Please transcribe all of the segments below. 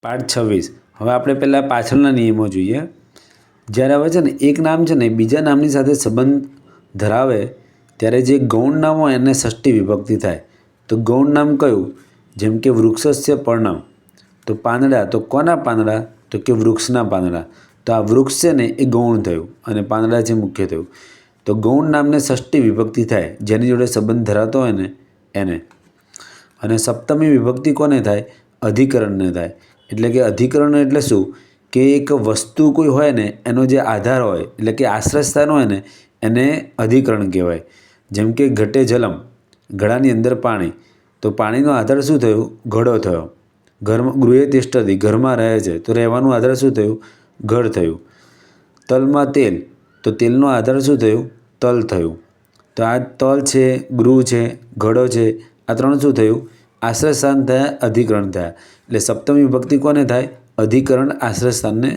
પાઠ 26 હવે આપણે પહેલાં પાછળના નિયમો જોઈએ। જ્યારે હવે છે ને એક નામ છે ને બીજા નામની સાથે સંબંધ ધરાવે ત્યારે જે ગૌણ નામ હોય એને ષષ્ઠી વિભક્તિ થાય। તો ગૌણ નામ કયું? જેમ કે વૃક્ષસ્ય પર્ણમ, તો પાંદડા, તો કોના પાંદડા? તો કે વૃક્ષના પાંદડા। તો આ વૃક્ષ છે ને એ ગૌણ થયું અને પાંદડા છે મુખ્ય થયું। તો ગૌણ નામને ષષ્ઠી વિભક્તિ થાય જેની જોડે સંબંધ ધરાવતો હોય ને એને। અને સપ્તમી વિભક્તિ કોને થાય? અધિકરણને થાય। એટલે કે અધિકરણ એટલે શું કે એક વસ્તુ કોઈ હોય ને એનો જે આધાર હોય એટલે કે આશ્રયસ્થાન હોય ને એને અધિકરણ કહેવાય। જેમ કે ઘટે જલમ, ઘડાની અંદર પાણી, તો પાણીનો આધાર શું થયું? ઘડો થયો। ઘરમાં ગૃહે તિષ્ઠતિ, ઘરમાં રહે છે તો રહેવાનું આધાર શું થયું? ઘર થયું। તલમાં તેલ, તો તેલનો આધાર શું થયું? તલ થયું। તો આ તલ છે, ગૃહ છે, ઘડો છે, આ ત્રણ શું થયું? આશ્રયસ્થાન થયા, અધિકરણ થયા। એટલે સપ્તમી વિભક્તિ કોને થાય? અધિકરણ આશ્રયસ્થાનને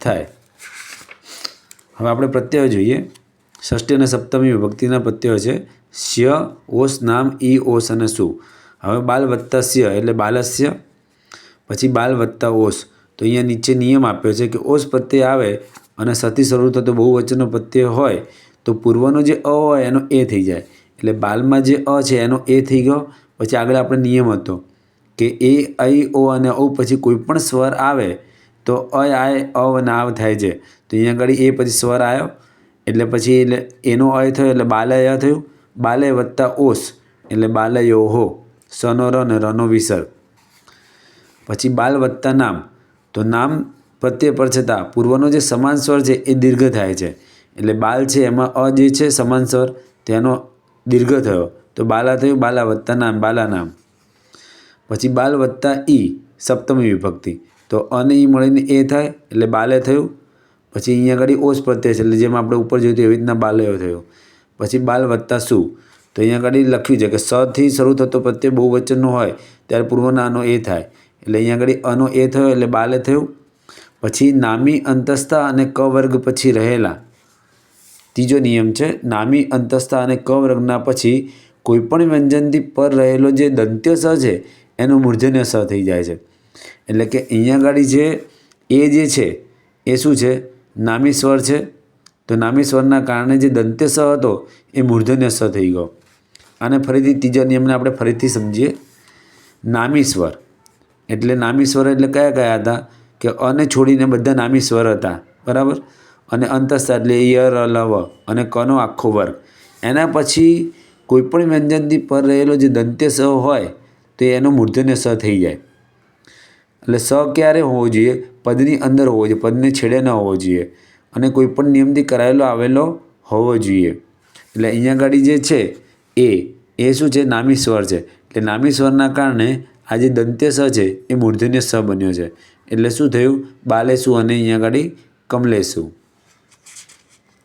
થાય। હવે આપણે પ્રત્યય જોઈએ। ષષ્ઠી અને સપ્તમી વિભક્તિના પ્રત્યયો છે સ્ય, ઓસ, નામ, ઈ, ઓસ અને સુ। હવે બાલ વત્તા સ્ય એટલે બાલસ્ય, પછી બાલ વત્તા ઓસ, તો અહીંયા નીચે નિયમ આપ્યો છે કે ઓસ પ્રત્યય આવે અને સથી શરૂ થતો બહુવચનનો પ્રત્યય હોય તો પૂર્વનો જે અ હોય એનો એ થઈ જાય। એટલે બાલમાં જે અ છે એનો એ થઈ ગયો। પછી આગળ આપણે નિયમ હતો કે એ, ઐ, ઓ અને ઓ પછી કોઈ પણ સ્વર આવે તો આય, અ અને આવ થાય છે। તો અહીંયા આગળ એ પછી સ્વર આવ્યો એટલે પછી એનો અય થયો એટલે બાલય થયું। બાલય વત્તા ઓસ એટલે બાલયો હો, સનો ર અને રનો વિસર્ગ। પછી બાલ વત્તા નામ, તો નામ પ્રત્યય પર છતાં પૂર્વનો જે સમાન સ્વર છે એ દીર્ઘ થાય છે। એટલે બાલ છે એમાં અ જે છે સમાન સ્વર તેનો દીર્ઘ થયો તો બાલા થયું, બાલા વત્તા નામ, બાલા નામ। પછી બાલ વત્તા ઈ સપ્તમી વિભક્તિ, તો અને ઈ મળીને એ થાય એટલે બાલે થયું। પછી અહીંયા આગળ ઓસ પ્રત્યય છે એટલે જેમ આપણે ઉપર જોયું એવી રીતના બાલયો થયો। પછી બાલ વત્તા સુ, તો અહીંયા આગળ લખ્યું છે કે સથી શરૂ થતો પ્રત્યય બહુવચનનો હોય ત્યારે પૂર્વના આનો એ થાય એટલે અહીંયા આગળ અનો એ થયો એટલે બાલે થયું। પછી નામી, અંતસ્થ અને ક વર્ગ પછી રહેલા, ત્રીજો નિયમ છે નામી, અંતસ્થ અને ક વર્ગના પછી કોઈપણ વ્યંજનથી પર રહેલો જે દંત્ય સ છે એનું મૂર્ધન્ય સ થઈ જાય છે। એટલે કે અહીંયા આગળ જે છે એ શું છે? નામી સ્વર છે। તો નામી સ્વરના કારણે જે દંત્ય સ હતો એ મૂર્ધન્ય સ થઈ ગયો। અને ફરીથી ત્રીજા નિયમને આપણે ફરીથી સમજીએ। નામી સ્વર એટલે નામી સ્વર એટલે કયા કયા હતા? કે અને છોડીને બધા નામી સ્વર હતા, બરાબર। અને અંતસ્થ એટલે ય, ર, લ, વ અને કનો આખો વર્ગ। એના પછી કોઈપણ વ્યંજનથી પર રહેલો જે દંત્ય સ હોય તો એનો મૂર્ધન્ય સ થઈ જાય। એટલે સ ક્યારે હોવો જોઈએ? પદની અંદર હોવો જોઈએ, પદને છેડે ન હોવો જોઈએ અને કોઈપણ નિયમથી કરાયેલો આવેલો હોવો જોઈએ। એટલે અહીંયા આગળ જે છે એ શું છે? નામી સ્વર છે। એટલે નામી સ્વરના કારણે આ જે દંત્ય સ છે એ મૂર્ધન્ય સ બન્યો છે। એટલે શું થયું? બાલેસુ અને અહીંયા આગળ કમલેસુ।